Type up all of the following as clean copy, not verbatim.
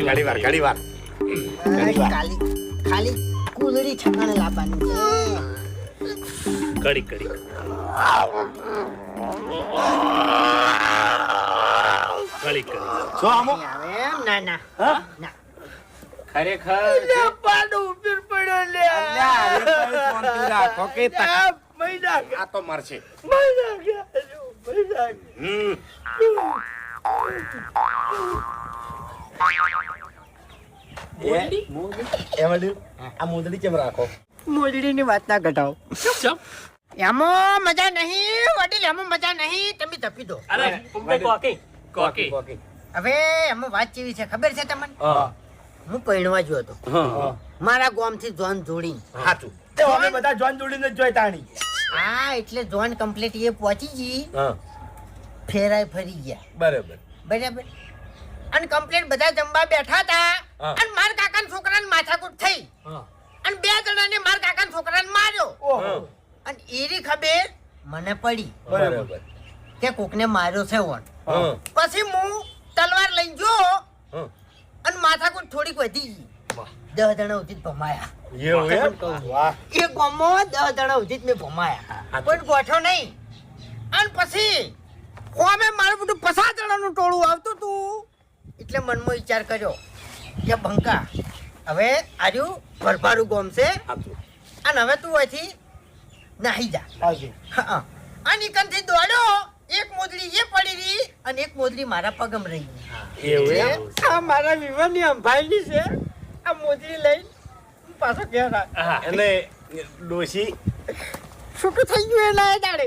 ઘડી વાર ખાલી કુલડી છકાણે લાવવાની છે. કડી જો આમો આવે એમ? ના ના હા ના. ખરેખર પાડો ઉપર પડ્યો લે. અલ્યા અરે ભાઈ શાંતિ રાખો કે આ મહિના આ તો મરશે ગયા. હમ આ મુંદડી કેમ રાખો મોજડીની વાત ના ઘટાઓ. ચમ એમાં મજા નહીં વડીલ, એમાં મજા નહીં. તમે તપી દો. અરે કોકી હવે એમાં વાત કેવી છે ખબર છે તમને? હા હું પૈણવા ગયો હતો હા મારા ગામથી જોન જોડીને. સાચું તે અમે બધા જોન જોડીને જ જોઈ તાણી. હા એટલે જોન કમ્પ્લીટ એ પહોંચી ગઈ, હા ફેરાય ફરી ગયા. બરાબર બરાબર. અને કમ્પ્લીટ બધા જમવા બેઠા હતા હા. અને માર કાકાના છોકરાને માથાકૂટ થઈ હા અને બે જણાને માર કાકાના છોકરાને માર્યો. ઓહો. અને એની ખબર મને પડી બરાબર કે કોકને માર્યો છે ઓન. હા પછી હું તલવાર લઈને જો હા અને માથાકૂટ થોડીક વધી ગઈ. 10 જણા ઉચિત ભમાયા. એવું એમ વાહ એ ગામમાં 10 જણા ઉચિત મેં ભમાયા, પણ ગોઠો નહીં. અને પછી કોમે મારું બધું 50 જણાનું ટોળું આવતું હતું. એટલે મનમાં વિચાર કર્યો કે બંકા હવે આર્યું ભરભારું ગામ છે સાચું અને હવે તું અહીંથી નાહી જા. હાજી. હા. અને ઈકનથી દોડ્યો, એક મોજડી એ પડી રહી અને એક મોજડી મારા પગમ રહી ગઈ. એવું એમ એટલે આ મારા વિવાહની અંભાઈની છે. આ મોજડી લઈને પાછો ઘેર આવ્યો. અને ડોશી છૂટું થઈ ગયું એના એ દાડે.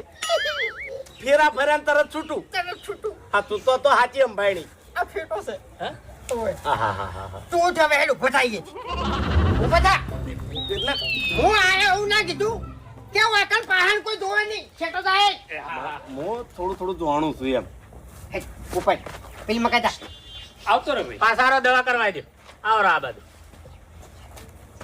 ફેરા ફેરાને તરત છૂટું તરત છૂટું. હા તું તો હાચી અંબાણી આ ફેટો છે. ઓય. હા હા હા હા તું જ હવે હેડ ઊભો થઈ ગઈ. ઊભો થા. એટલે હું આયા એવું ના કીધું કે વાકણ પહાણ કોઈ જોવે નહીં. છેટો જાય. હું થોડું જાણું છું એમ હેડ ઉપર. પેલી મકા જા. આવતો રે ભાઈ પાસારો દવા કરવાય દે. આવો રા બાજુ.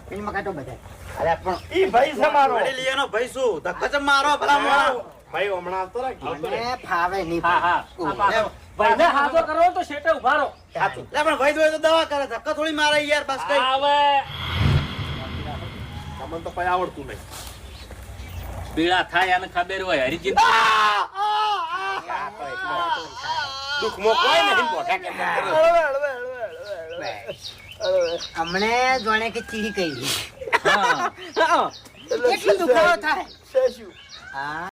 પેલી મકા તો બધા. અરે પણ ઈ ભાઈ છે મારો. એનો ભાઈ શું ધક્કા ચમ મારો ભલા મોણા ભાઈ હમણાં આવતો રે મને ફાવે નહીં. હા હા આ પાછો ભાઈને હાજો કરો તો શેટે ઉભા રહો. સાચું લે પણ ભાઈ તો દવા કરે ધક્કા થોડી મારે યાર બસ કઈ હવે તમને તો કઈ આવડતું નહીં બીડા થાય અને ખબર હોય હરીજી દુઃખમાં કોઈ નહીં મોઢા કેમ હમણે જોણે કે ચીડી કહી. હા એટલું દુખાવો થાય. છે શું? હા